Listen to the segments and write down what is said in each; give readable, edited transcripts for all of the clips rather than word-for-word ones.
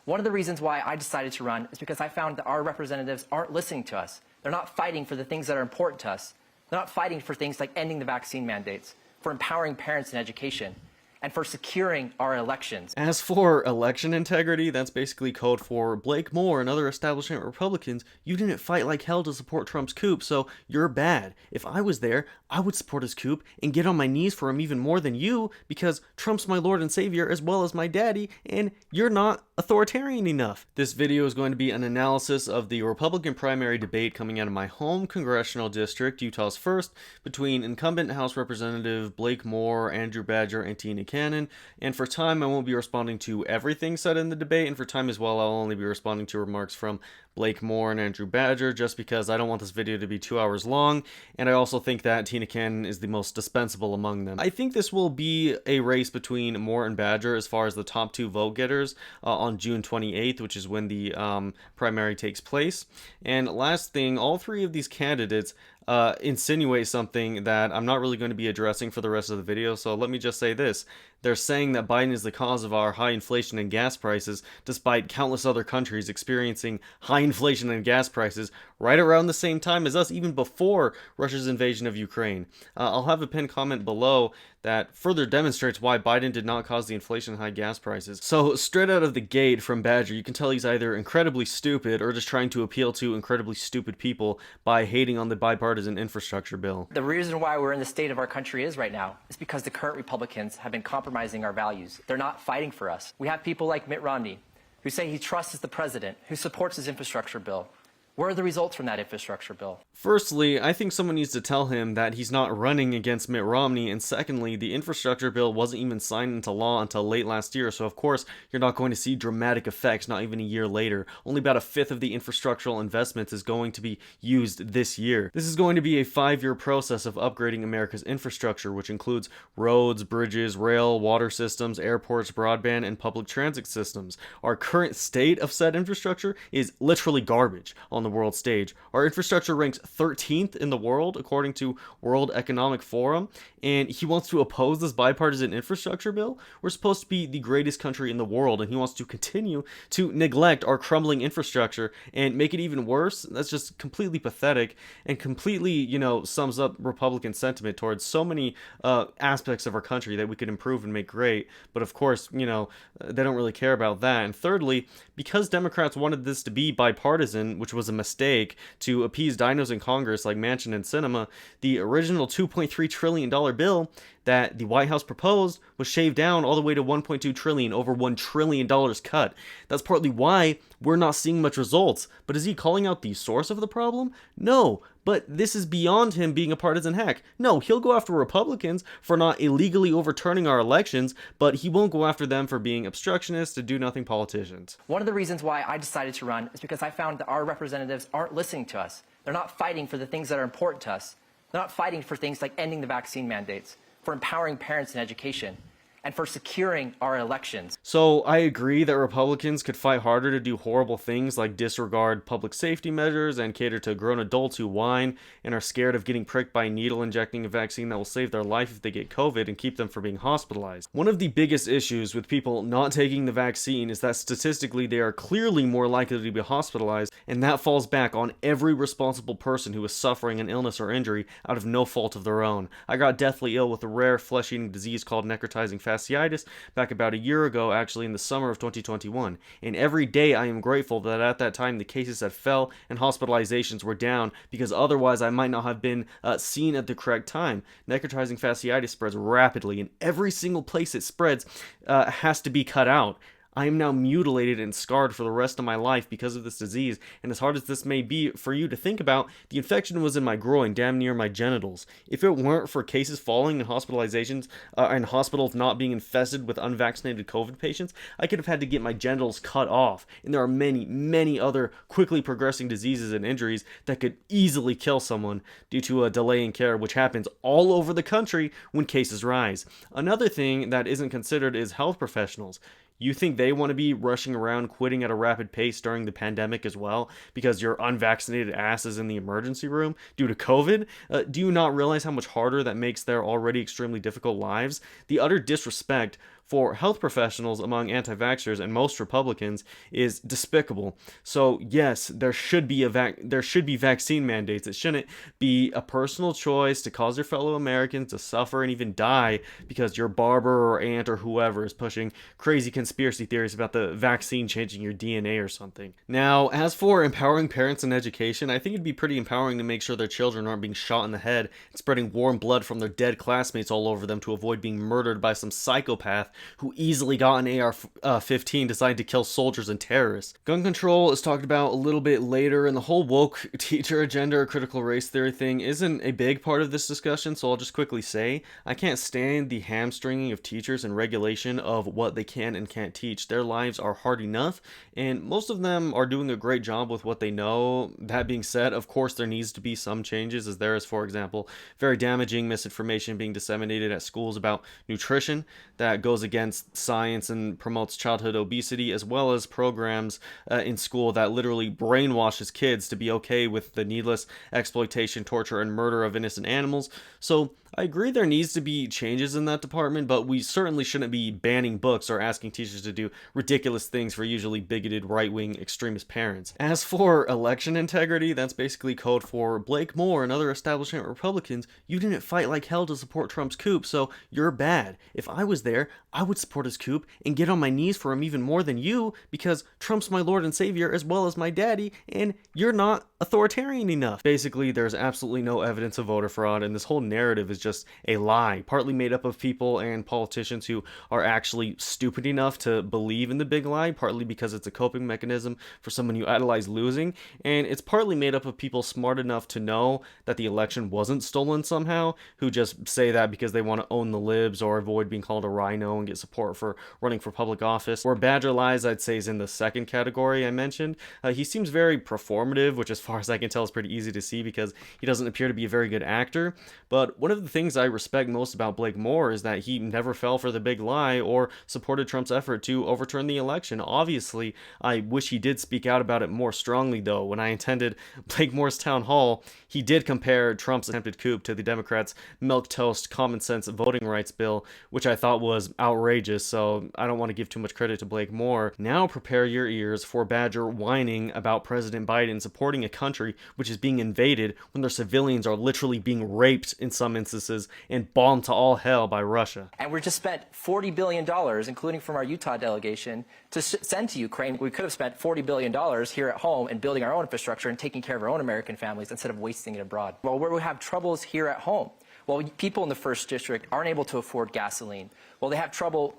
One of the reasons why I decided to run is because I found that our representatives aren't listening to us. They're not fighting for the things that are important to us. They're not fighting for things like ending the vaccine mandates, for empowering parents in education, and for securing our elections. As for election integrity, that's basically code for Blake Moore and other establishment Republicans. You didn't fight like hell to support Trump's coup, so you're bad. If I was there, I would support his coup and get on my knees for him even more than you, because Trump's my Lord and Savior as well as my daddy, and you're not authoritarian enough. This video is going to be an analysis of the Republican primary debate coming out of my home congressional district, Utah's 1st, between incumbent House Representative Blake Moore, Andrew Badger, and Tina Cannon. And for time, I won't be responding to everything said in the debate, and for time as well, I'll only be responding to remarks from Blake Moore and Andrew Badger, just because I don't want this video to be 2 hours long, and I also think that Tina Cannon is the most dispensable among them. I think this will be a race between Moore and Badger as far as the top two vote getters on June 28th, which is when the primary takes place. And last thing, all three of these candidates insinuate something that I'm not really going to be addressing for the rest of the video, so let me just say this. They're saying that Biden is the cause of our high inflation and gas prices, despite countless other countries experiencing high inflation and gas prices right around the same time as us, even before Russia's invasion of Ukraine. I'll have a pinned comment below that further demonstrates why Biden did not cause the inflation and high gas prices. So straight out of the gate from Badger, you can tell he's either incredibly stupid or just trying to appeal to incredibly stupid people by hating on the bipartisan infrastructure bill. The reason why we're in the state of our country is right now is because the current Republicans have been compromising our values. They're not fighting for us. We have people like Mitt Romney, who say he trusts the president, who supports his infrastructure bill. Where are the results from that infrastructure bill? Firstly, I think someone needs to tell him that he's not running against Mitt Romney, and secondly, the infrastructure bill wasn't even signed into law until late last year, so of course you're not going to see dramatic effects not even a year later. Only about a fifth of the infrastructural investments is going to be used this year. This is going to be a 5-year process of upgrading America's infrastructure, which includes roads, bridges, rail, water systems, airports, broadband, and public transit systems. Our current state of said infrastructure is literally garbage on the world stage. Our infrastructure ranks 13th in the world according to World Economic Forum, and he wants to oppose this bipartisan infrastructure bill. We're supposed to be the greatest country in the world, and he wants to continue to neglect our crumbling infrastructure and make it even worse. That's just completely pathetic and completely, sums up Republican sentiment towards so many aspects of our country that we could improve and make great. But of course, they don't really care about that. And thirdly, because Democrats wanted this to be bipartisan, which was a mistake to appease dinos in Congress like Manchin and Sinema, the original $2.3 trillion bill that the White House proposed was shaved down all the way to $1.2 trillion, over $1 trillion cut. That's partly why we're not seeing much results. But is he calling out the source of the problem? No, but this is beyond him being a partisan hack. No, he'll go after Republicans for not illegally overturning our elections, but he won't go after them for being obstructionists and do-nothing politicians. One of the reasons why I decided to run is because I found that our representatives aren't listening to us. They're not fighting for the things that are important to us. They're not fighting for things like ending the vaccine mandates, for empowering parents in education, and for securing our elections. So I agree that Republicans could fight harder to do horrible things like disregard public safety measures and cater to grown adults who whine and are scared of getting pricked by a needle injecting a vaccine that will save their life if they get COVID and keep them from being hospitalized. One of the biggest issues with people not taking the vaccine is that statistically they are clearly more likely to be hospitalized, and that falls back on every responsible person who is suffering an illness or injury out of no fault of their own. I got deathly ill with a rare flesh-eating disease called necrotizing fasciitis back about a year ago, actually in the summer of 2021, and every day I am grateful that at that time the cases had fell and hospitalizations were down, because otherwise I might not have been seen at the correct time. Necrotizing fasciitis spreads rapidly, and every single place it spreads has to be cut out. I am now mutilated and scarred for the rest of my life because of this disease, and as hard as this may be for you to think about, the infection was in my groin, damn near my genitals. If it weren't for cases falling and hospitalizations and hospitals not being infested with unvaccinated COVID patients, I could have had to get my genitals cut off, and there are many, many other quickly progressing diseases and injuries that could easily kill someone due to a delay in care, which happens all over the country when cases rise. Another thing that isn't considered is health professionals. You think they want to be rushing around quitting at a rapid pace during the pandemic as well because your unvaccinated ass is in the emergency room due to COVID? Do you not realize how much harder that makes their already extremely difficult lives? The utter disrespect for health professionals among anti-vaxxers and most Republicans is despicable. So yes, there should be vaccine mandates. It shouldn't be a personal choice to cause your fellow Americans to suffer and even die because your barber or aunt or whoever is pushing crazy conspiracy theories about the vaccine changing your DNA or something. Now, as for empowering parents in education, I think it'd be pretty empowering to make sure their children aren't being shot in the head and spreading warm blood from their dead classmates all over them to avoid being murdered by some psychopath who easily got an AR-15 decided to kill soldiers and terrorists. Gun control is talked about a little bit later, and the whole woke teacher agenda or critical race theory thing isn't a big part of this discussion, so I'll just quickly say, I can't stand the hamstringing of teachers and regulation of what they can and can't teach. Their lives are hard enough, and most of them are doing a great job with what they know. That being said, of course there needs to be some changes, as there is, for example, very damaging misinformation being disseminated at schools about nutrition that goes against science and promotes childhood obesity, as well as programs in school that literally brainwashes kids to be okay with the needless exploitation, torture, and murder of innocent animals. So I agree there needs to be changes in that department, but we certainly shouldn't be banning books or asking teachers to do ridiculous things for usually bigoted right-wing extremist parents. As for election integrity, that's basically code for Blake Moore and other establishment Republicans. You didn't fight like hell to support Trump's coup, so you're bad. If I was there, I would support his coup and get on my knees for him even more than you, because Trump's my Lord and Savior as well as my daddy, and you're not authoritarian enough. Basically, there's absolutely no evidence of voter fraud, and this whole narrative is just a lie, partly made up of people and politicians who are actually stupid enough to believe in the big lie, partly because it's a coping mechanism for someone who idolizes losing, and it's partly made up of people smart enough to know that the election wasn't stolen somehow, who just say that because they want to own the libs or avoid being called a rhino and get support for running for public office. Or Badger Lies, I'd say, is in the second category I mentioned. He seems very performative, which as far as I can tell is pretty easy to see because he doesn't appear to be a very good actor. But one of the things I respect most about Blake Moore is that he never fell for the big lie or supported Trump's effort to overturn the election. Obviously, I wish he did speak out about it more strongly, though. When I attended Blake Moore's town hall, he did compare Trump's attempted coup to the Democrats' milquetoast common sense voting rights bill, which I thought was outrageous, so I don't want to give too much credit to Blake Moore. Now prepare your ears for Badger whining about President Biden supporting a country which is being invaded when their civilians are literally being raped in some instances and bombed to all hell by Russia. And we just spent $40 billion, including from our Utah delegation, to send to Ukraine. We could have spent $40 billion here at home and building our own infrastructure and taking care of our own American families instead of wasting it abroad. Well, where we have troubles here at home. Well, people in the first district aren't able to afford gasoline. Well, they have trouble,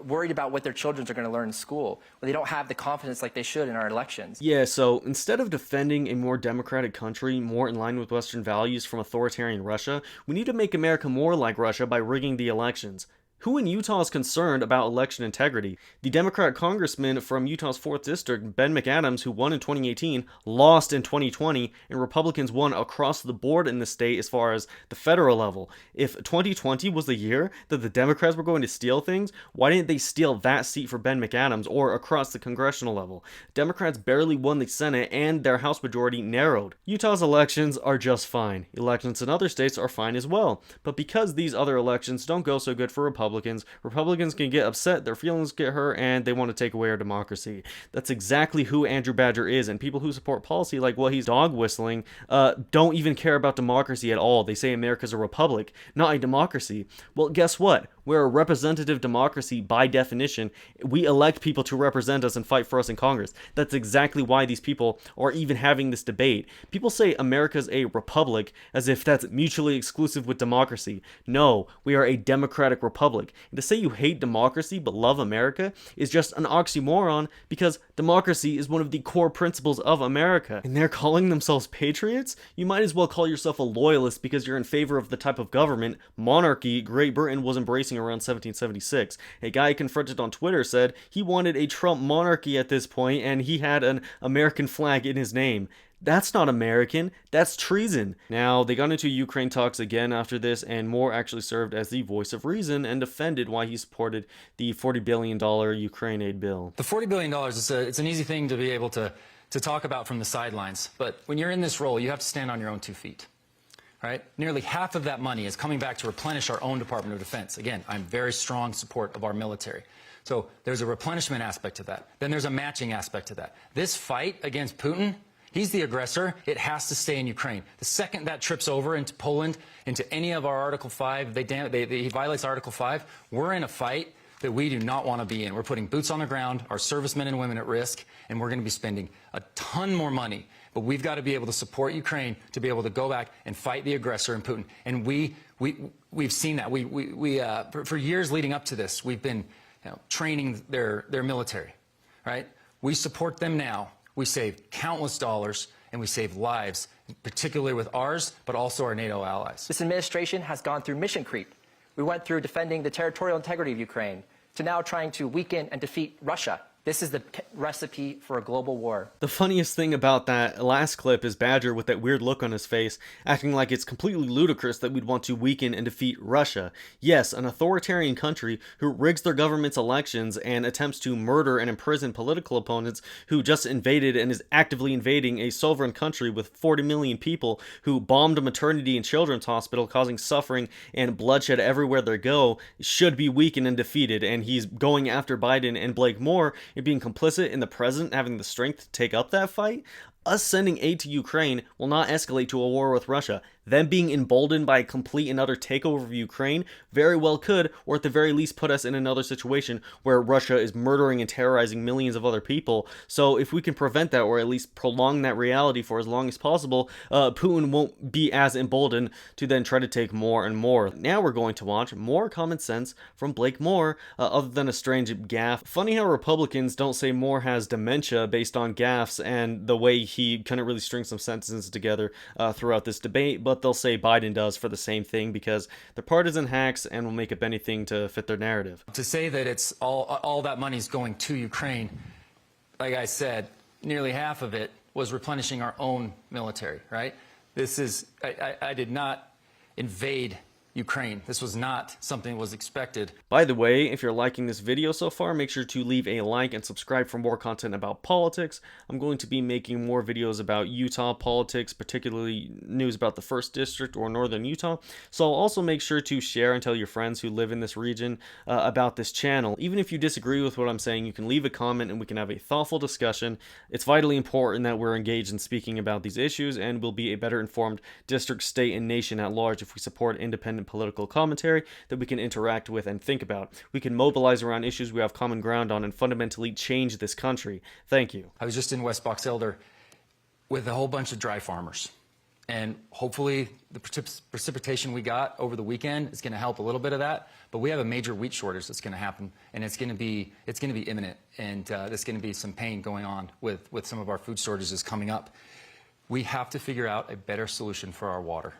worried about what their children are going to learn in school. Well, they don't have the confidence like they should in our elections. Yeah, so instead of defending a more democratic country, more in line with Western values from authoritarian Russia, we need to make America more like Russia by rigging the elections. Who in Utah is concerned about election integrity? The Democrat congressman from Utah's 4th District, Ben McAdams, who won in 2018, lost in 2020, and Republicans won across the board in the state as far as the federal level. If 2020 was the year that the Democrats were going to steal things, why didn't they steal that seat for Ben McAdams or across the congressional level? Democrats barely won the Senate and their House majority narrowed. Utah's elections are just fine. Elections in other states are fine as well. But because these other elections don't go so good for Republicans can get upset, their feelings get hurt, and they want to take away our democracy. That's exactly who Andrew Badger is, and people who support policy like what he's dog whistling don't even care about democracy at all. They say America's a republic, not a democracy. Well, guess what? We're a representative democracy by definition. We elect people to represent us and fight for us in Congress. That's exactly why these people are even having this debate. People say America's a republic as if that's mutually exclusive with democracy. No, we are a democratic republic. And to say you hate democracy but love America is just an oxymoron, because democracy is one of the core principles of America. And they're calling themselves patriots? You might as well call yourself a loyalist because you're in favor of the type of government monarchy Great Britain was embracing around 1776. A guy confronted on Twitter said he wanted a Trump monarchy at this point and he had an American flag in his name. That's not American, that's treason. Now, they got into Ukraine talks again after this, and Moore actually served as the voice of reason and defended why he supported the $40 billion Ukraine aid bill. The $40 billion, it's an easy thing to be able to talk about from the sidelines, but when you're in this role, you have to stand on your own 2 feet. right? Nearly half of that money is coming back to replenish our own Department of Defense. Again, I'm very strong support of our military. So there's a replenishment aspect to that. Then there's a matching aspect to that. This fight against Putin, he's the aggressor. It has to stay in Ukraine. The second that trips over into Poland, into any of our Article 5, he violates Article 5, we're in a fight that we do not want to be in. We're putting boots on the ground, our servicemen and women at risk, and we're going to be spending a ton more money. But we've got to be able to support Ukraine to be able to go back and fight the aggressor and Putin. And we've seen that. For years leading up to this, we've been training their military, right? We support them now. We save countless dollars and we save lives, particularly with ours, but also our NATO allies. This administration has gone through mission creep. We went through defending the territorial integrity of Ukraine to now trying to weaken and defeat Russia. This is the recipe for a global war. The funniest thing about that last clip is Badger with that weird look on his face, acting like it's completely ludicrous that we'd want to weaken and defeat Russia. Yes, an authoritarian country who rigs their government's elections and attempts to murder and imprison political opponents, who just invaded and is actively invading a sovereign country with 40 million people, who bombed a maternity and children's hospital, causing suffering and bloodshed everywhere they go, should be weakened and defeated. And he's going after Biden and Blake Moore and being complicit in the president having the strength to take up that fight. Us sending aid to Ukraine will not escalate to a war with Russia. Them being emboldened by a complete and utter takeover of Ukraine very well could, or at the very least put us in another situation where Russia is murdering and terrorizing millions of other people. So if we can prevent that, or at least prolong that reality for as long as possible, Putin won't be as emboldened to then try to take more and more. Now we're going to watch more common sense from Blake Moore, other than a strange gaffe. Funny how Republicans don't say Moore has dementia based on gaffes and the way he couldn't really string some sentences together throughout this debate, but they'll say Biden does for the same thing because they're partisan hacks and will make up anything to fit their narrative. To say that it's all that money's going to Ukraine, like I said, nearly half of it was replenishing our own military, right? I did not invade Ukraine. This was not something that was expected. By the way, if you're liking this video so far, make sure to leave a like and subscribe for more content about politics. I'm going to be making more videos about Utah politics, particularly news about the 1st District or Northern Utah. So also make sure to share and tell your friends who live in this region about this channel. Even if you disagree with what I'm saying, you can leave a comment and we can have a thoughtful discussion. It's vitally important that we're engaged in speaking about these issues, and we'll be a better informed district, state, and nation at large if we support independent political commentary that we can interact with and think about. We can mobilize around issues we have common ground on and fundamentally change this country. Thank you. I was just in West Box Elder with a whole bunch of dry farmers, and hopefully the precipitation we got over the weekend is going to help a little bit of that. But we have a major wheat shortage that's going to happen, and it's going to be imminent, and there's going to be some pain going on with some of our food shortages coming up. We have to figure out a better solution for our water.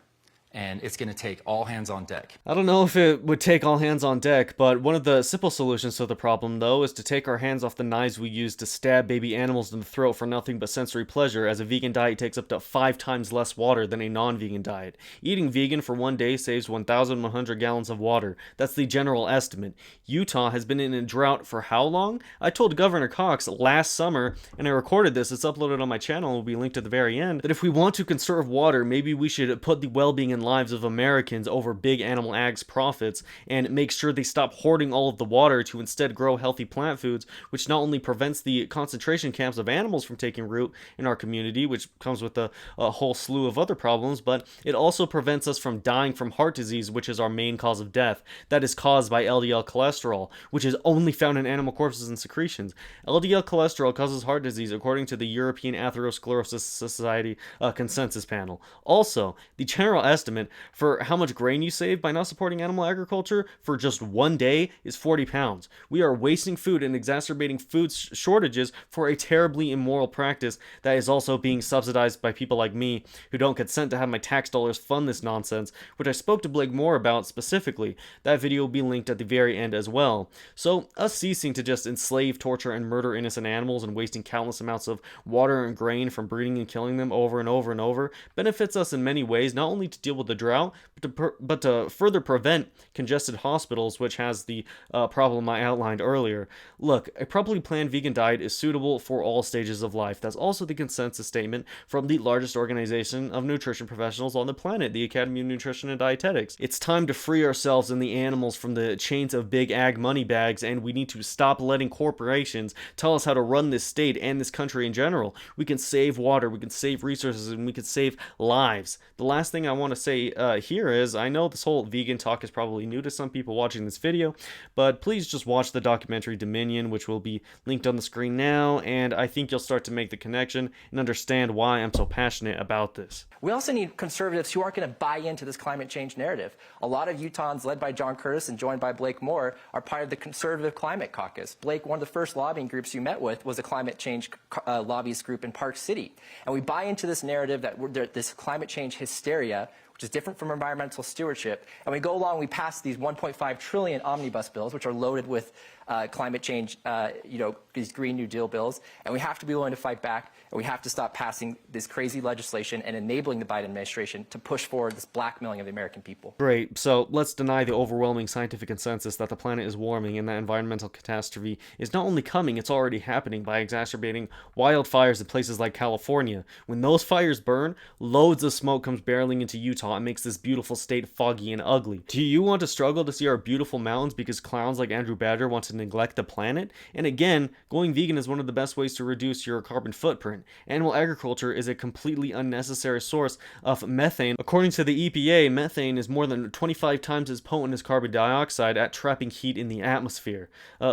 And it's going to take all hands on deck. I don't know if it would take all hands on deck, but one of the simple solutions to the problem, though, is to take our hands off the knives we use to stab baby animals in the throat for nothing but sensory pleasure, as a vegan diet takes up to 5 times less water than a non-vegan diet. Eating vegan for one day saves 1,100 gallons of water. That's the general estimate. Utah has been in a drought for how long? I told Governor Cox last summer, and I recorded this, it's uploaded on my channel, it will be linked at the very end, that if we want to conserve water, maybe we should put the well-being and lives of Americans over big animal ag's profits and make sure they stop hoarding all of the water to instead grow healthy plant foods, which not only prevents the concentration camps of animals from taking root in our community, which comes with a whole slew of other problems, but it also prevents us from dying from heart disease, which is our main cause of death. That is caused by LDL cholesterol, which is only found in animal corpses and secretions. LDL cholesterol causes heart disease according to the European Atherosclerosis Society consensus panel. Also, the general estimate for how much grain you save by not supporting animal agriculture for just one day is 40 pounds. We are wasting food and exacerbating food shortages for a terribly immoral practice that is also being subsidized by people like me who don't consent to have my tax dollars fund this nonsense, which I spoke to Blake Moore about specifically. That video will be linked at the very end as well. So us ceasing to just enslave, torture, and murder innocent animals and wasting countless amounts of water and grain from breeding and killing them over and over and over benefits us in many ways, not only to deal with with the drought, but to further prevent congested hospitals, which has the problem I outlined earlier. Look, a properly planned vegan diet is suitable for all stages of life. That's also the consensus statement from the largest organization of nutrition professionals on the planet, the Academy of Nutrition and Dietetics. It's time to free ourselves and the animals from the chains of big ag money bags, and we need to stop letting corporations tell us how to run this state and this country in general. We can save water, we can save resources, and we can save lives. The last thing I want to say here is, I know this whole vegan talk is probably new to some people watching this video, but please just watch the documentary Dominion, which will be linked on the screen now, and I think you'll start to make the connection and understand why I'm so passionate about this. We also need conservatives who aren't going to buy into this climate change narrative. A lot of Utahns, led by John Curtis and joined by Blake Moore, are part of the Conservative Climate Caucus. Blake, one of the first lobbying groups you met with was a climate change lobbyist group in Park City. And we buy into this narrative that this climate change hysteria, which is different from environmental stewardship, and we go along, we pass these 1.5 trillion omnibus bills, which are loaded with climate change, these Green New Deal bills, and we have to be willing to fight back, and we have to stop passing this crazy legislation and enabling the Biden administration to push forward this blackmailing of the American people. Great, so let's deny the overwhelming scientific consensus that the planet is warming and that environmental catastrophe is not only coming, it's already happening by exacerbating wildfires in places like California. When those fires burn, loads of smoke comes barreling into Utah and makes this beautiful state foggy and ugly. Do you want to struggle to see our beautiful mountains because clowns like Andrew Badger want to neglect the planet? And again, going vegan is one of the best ways to reduce your carbon footprint. Animal agriculture is a completely unnecessary source of methane. According to the EPA, methane is more than 25 times as potent as carbon dioxide at trapping heat in the atmosphere.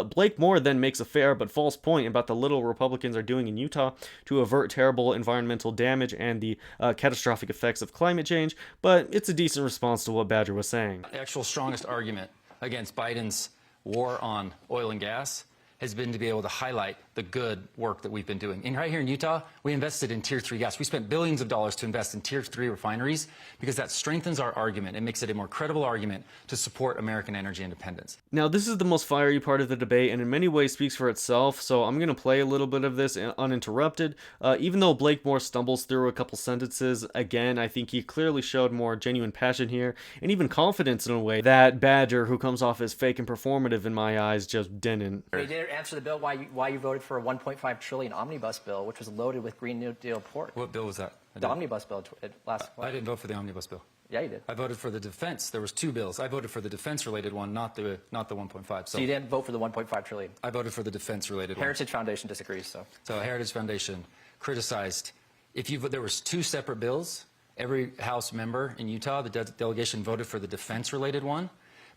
Blake Moore then makes a fair but false point about the little Republicans are doing in Utah to avert terrible environmental damage and the catastrophic effects of climate change, but it's a decent response to what Badger was saying. The actual strongest argument against Biden's war on oil and gas has been to be able to highlight the good work that we've been doing. And right here in Utah, we invested in Tier 3 gas. We spent billions of dollars to invest in Tier 3 refineries because that strengthens our argument. It makes it a more credible argument to support American energy independence. Now, this is the most fiery part of the debate and in many ways speaks for itself, so I'm going to play a little bit of this uninterrupted. Even though Blake Moore stumbles through a couple sentences, again, I think he clearly showed more genuine passion here and even confidence in a way that Badger, who comes off as fake and performative in my eyes, just didn't. You didn't answer the bill why you voted for a 1.5 trillion omnibus bill, which was loaded with Green New Deal pork. What bill was that? The omnibus bill last. I didn't vote for the omnibus bill. Yeah, you did. I voted for the defense. There was two bills. I voted for the defense-related one, not the 1.5. So you didn't vote for the 1.5 trillion. I voted for the defense-related one. Heritage Foundation disagrees. So Heritage Foundation criticized. There was two separate bills. Every House member in Utah, the delegation voted for the defense-related one,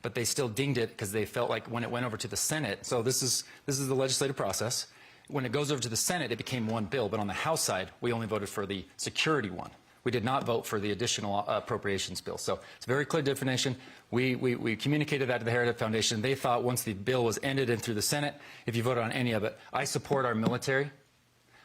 but they still dinged it because they felt like when it went over to the Senate. So this is the legislative process. When it goes over to the Senate, it became one bill, but on the House side, we only voted for the security one. We did not vote for the additional appropriations bill. So it's a very clear definition. We communicated that to the Heritage Foundation. They thought once the bill was ended and through the Senate, if you voted on any of it, I support our military.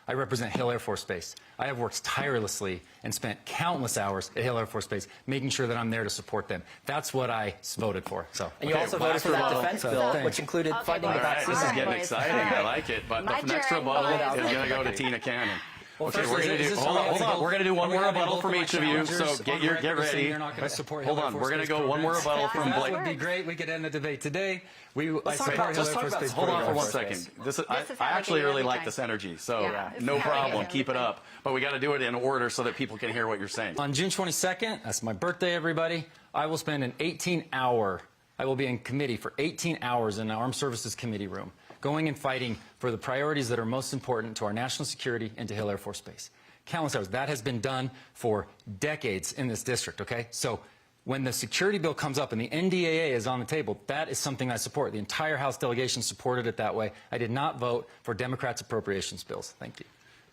I represent Hill Air Force Base. I have worked tirelessly and spent countless hours at Hill Air Force Base making sure that I'm there to support them. That's what I voted for. So. And you also voted for that defense bill, which included funding the vaccine. This is getting exciting. I like it. But the next rebuttal is going to go to Tina Cannon. Well, okay, we're going to do. Hold on. We're going to do one more rebuttal from each of you. So get ready. Hold on. We're going to go one more rebuttal from Blake. That would be great. We could end the debate today. Let's talk about hold on for 1 second. I actually really like this energy. So no problem. Keep it up. But we got to do it in order so that people can hear what you're saying. On June 22nd, that's my birthday, everybody. I will spend an 18-hour. I will be in committee for 18 hours in the Armed Services Committee room, going and fighting for the priorities that are most important to our national security and to Hill Air Force Base. Countless hours. That has been done for decades in this district, okay? So when the security bill comes up and the NDAA is on the table, that is something I support. The entire House delegation supported it that way. I did not vote for Democrats' appropriations bills. Thank you.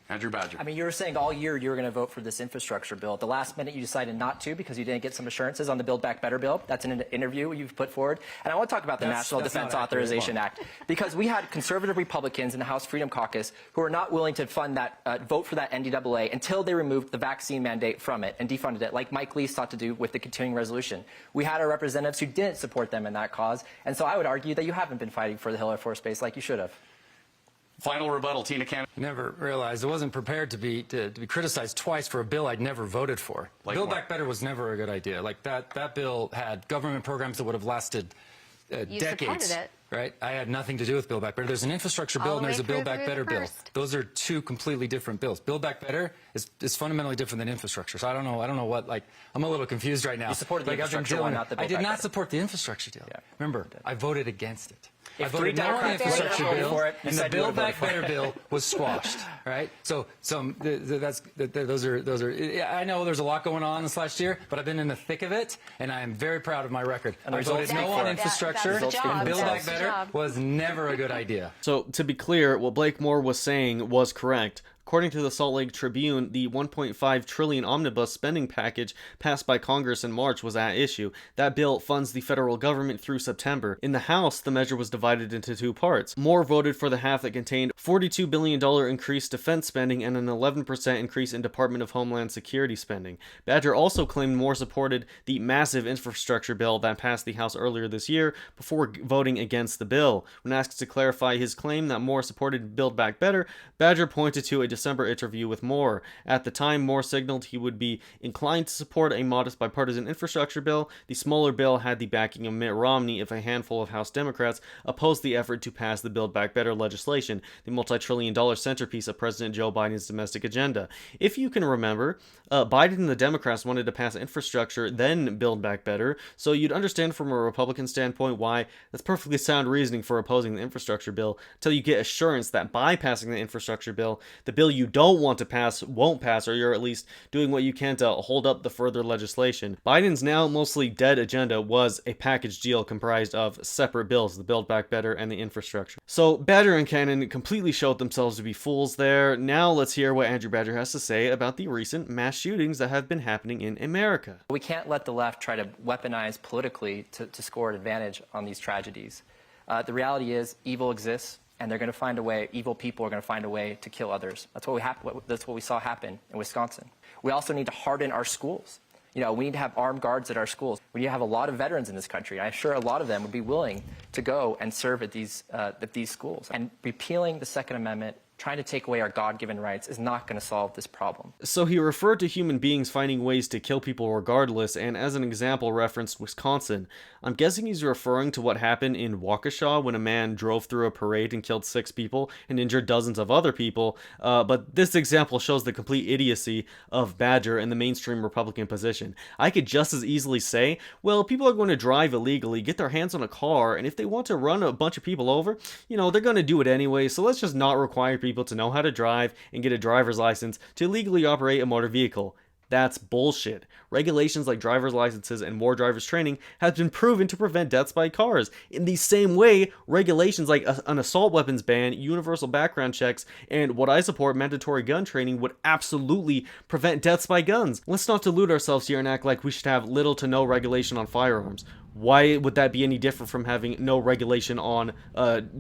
Andrew Badger. I mean, you were saying all year you were going to vote for this infrastructure bill. At the last minute, you decided not to because you didn't get some assurances on the Build Back Better bill. That's an interview you've put forward. And I want to talk about the National Defense Authorization Act because we had conservative Republicans in the House Freedom Caucus who were not willing to fund that, vote for that NDAA until they removed the vaccine mandate from it and defunded it, like Mike Lee sought to do with the continuing resolution. We had our representatives who didn't support them in that cause. And so I would argue that you haven't been fighting for the Hill Air Force Base like you should have. Final rebuttal, Tina Cannon. I never realized I wasn't prepared to be criticized twice for a bill I'd never voted for. Build Back Better was never a good idea. Like that bill had government programs that would have lasted decades. Supported it. Right? I had nothing to do with Build Back Better. There's an infrastructure bill and there's a Build Back Better bill. Those are two completely different bills. Build Back Better is fundamentally different than infrastructure. So I don't know what, like, I'm a little confused right now. You supported the infrastructure one, not the Build I did Back not Better. support the infrastructure deal. Yeah. Remember, I voted against it. I If three voted no on the Democrats infrastructure voted bill, for it, you and the said you Build would Back vote for it. Better bill was squashed. Right? So those are. Yeah, I know there's a lot going on this last year, but I've been in the thick of it, and I am very proud of my record. And the I voted results no speak on for it. infrastructure, That's the job. and Build Back That's the Better job. was never a good idea. So, to be clear, what Blake Moore was saying was correct. According to the Salt Lake Tribune, the $1.5 trillion omnibus spending package passed by Congress in March was at issue. That bill funds the federal government through September. In the House, the measure was divided into two parts. Moore voted for the half that contained $42 billion increased defense spending and an 11% increase in Department of Homeland Security spending. Badger also claimed Moore supported the massive infrastructure bill that passed the House earlier this year before voting against the bill. When asked to clarify his claim that Moore supported Build Back Better, Badger pointed to a December interview with Moore. At the time, Moore signaled he would be inclined to support a modest bipartisan infrastructure bill. The smaller bill had the backing of Mitt Romney if a handful of House Democrats opposed the effort to pass the Build Back Better legislation, the multi-trillion-dollar centerpiece of President Joe Biden's domestic agenda. If you can remember, Biden and the Democrats wanted to pass infrastructure, then Build Back Better, so you'd understand from a Republican standpoint why that's perfectly sound reasoning for opposing the infrastructure bill, until you get assurance that by passing the infrastructure bill, the bill you don't want to pass won't pass, or you're at least doing what you can to hold up the further legislation. Biden's now mostly dead agenda was a package deal comprised of separate bills, the Build Back Better and the infrastructure. So Badger and Cannon completely showed themselves to be fools there. Now let's hear what Andrew Badger has to say about the recent mass shootings that have been happening in America. We can't let the left try to weaponize politically to score an advantage on these tragedies. The reality is evil exists, and they're going to find a way, evil people are going to find a way to kill others. That's what we saw happen in Wisconsin. We also need to harden our schools. You know, we need to have armed guards at our schools. We need to have a lot of veterans in this country. I'm sure a lot of them would be willing to go and serve at these schools. And repealing the Second Amendment, trying to take away our God-given rights, is not going to solve this problem. So he referred to human beings finding ways to kill people regardless, and as an example referenced Wisconsin. I'm guessing he's referring to what happened in Waukesha when a man drove through a parade and killed 6 people and injured dozens of other people, but this example shows the complete idiocy of Badger and the mainstream Republican position. I could just as easily say, well, people are going to drive illegally, get their hands on a car, and if they want to run a bunch of people over, you know, they're going to do it anyway, so let's just not require people to know how to drive and get a driver's license to legally operate a motor vehicle. That's bullshit. Regulations like driver's licenses and more driver's training have been proven to prevent deaths by cars. In the same way, regulations like an assault weapons ban, universal background checks, and what I support, mandatory gun training, would absolutely prevent deaths by guns. Let's not delude ourselves here and act like we should have little to no regulation on firearms. Why would that be any different from having no regulation on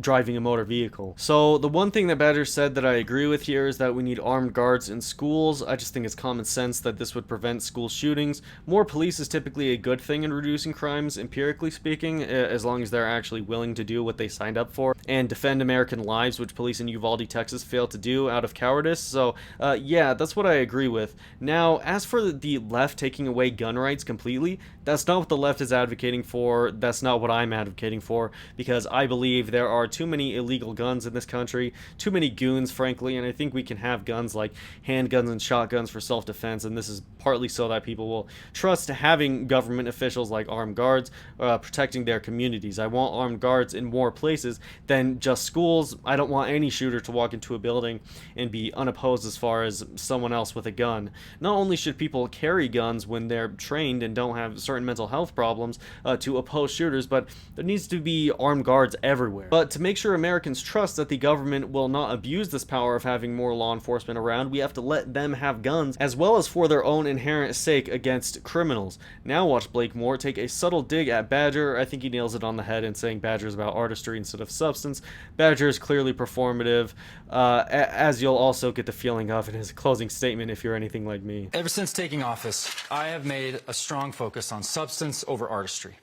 driving a motor vehicle? So the one thing that Badger said that I agree with here is that we need armed guards in schools. I just think it's common sense that this would prevent school shootings. More police is typically a good thing in reducing crimes, empirically speaking, as long as they're actually willing to do what they signed up for and defend American lives, which police in Uvalde, Texas failed to do out of cowardice. So yeah, that's what I agree with. Now, as for the left taking away gun rights completely, that's not what the left is advocating for. That's not what I'm advocating for, because I believe there are too many illegal guns in this country, too many goons, frankly, and I think we can have guns like handguns and shotguns for self-defense, and this is partly so that people will trust having government officials like armed guards protecting their communities. I want armed guards in more places than just schools. I don't want any shooter to walk into a building and be unopposed as far as someone else with a gun. Not only should people carry guns when they're trained and don't have certain mental health problems to oppose shooters, but there needs to be armed guards everywhere. But to make sure Americans trust that the government will not abuse this power of having more law enforcement around, we have to let them have guns, as well as for their own inherent sake against criminals. Now watch Blake Moore take a subtle dig at Badger. I think he nails it on the head in saying Badger is about artistry instead of substance. Badger is clearly performative, as you'll also get the feeling of in his closing statement if you're anything like me. Ever since taking office, I have made a strong focus on substance over artistry.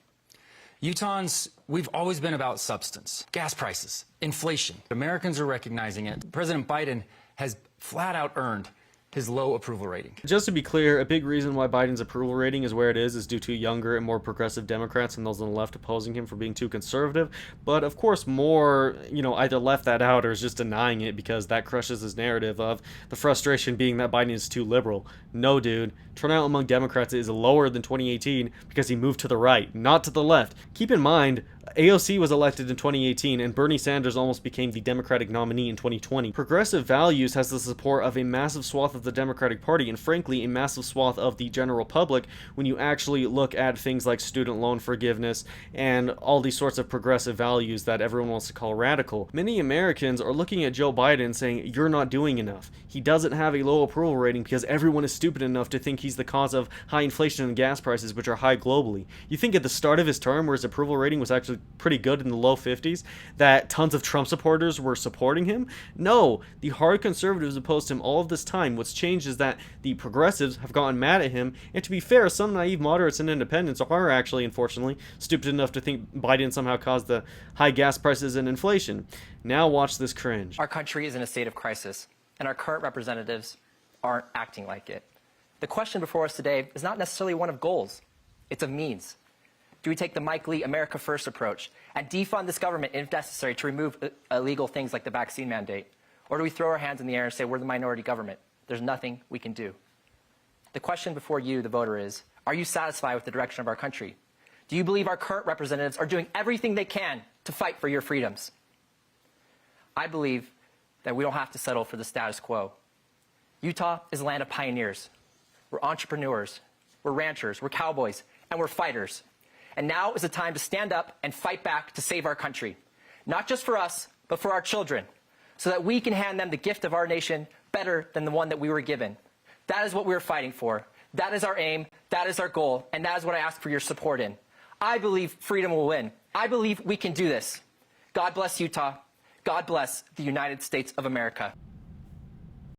Utahns, we've always been about substance, gas prices, inflation. Americans are recognizing it. President Biden has flat out earned his low approval rating. Just to be clear, a big reason why Biden's approval rating is where it is due to younger and more progressive Democrats and those on the left opposing him for being too conservative. But of course, more, either left that out or is just denying it because that crushes his narrative of the frustration being that Biden is too liberal. No, dude. Turnout among Democrats is lower than 2018 because he moved to the right, not to the left. Keep in mind, AOC was elected in 2018 and Bernie Sanders almost became the Democratic nominee in 2020. Progressive values has the support of a massive swath of the Democratic Party and frankly a massive swath of the general public when you actually look at things like student loan forgiveness and all these sorts of progressive values that everyone wants to call radical. Many Americans are looking at Joe Biden saying, you're not doing enough. He doesn't have a low approval rating because everyone is stupid enough to think he's the cause of high inflation and gas prices, which are high globally. You think at the start of his term, where his approval rating was actually pretty good in the low 50s, that tons of Trump supporters were supporting him? No, the hard conservatives opposed him all of this time. What's changed is that the progressives have gotten mad at him, and to be fair, some naive moderates and independents are actually, unfortunately, stupid enough to think Biden somehow caused the high gas prices and inflation. Now watch this cringe. Our country is in a state of crisis, and our current representatives aren't acting like it. The question before us today is not necessarily one of goals, it's of means. Do we take the Mike Lee America First approach and defund this government if necessary to remove illegal things like the vaccine mandate? Or do we throw our hands in the air and say we're the minority government? There's nothing we can do. The question before you, the voter, is, are you satisfied with the direction of our country? Do you believe our current representatives are doing everything they can to fight for your freedoms? I believe that we don't have to settle for the status quo. Utah is a land of pioneers. We're entrepreneurs, we're ranchers, we're cowboys, and we're fighters. And now is the time to stand up and fight back to save our country. Not just for us, but for our children, so that we can hand them the gift of our nation better than the one that we were given. That is what we're fighting for. That is our aim, that is our goal, and that is what I ask for your support in. I believe freedom will win. I believe we can do this. God bless Utah. God bless the United States of America.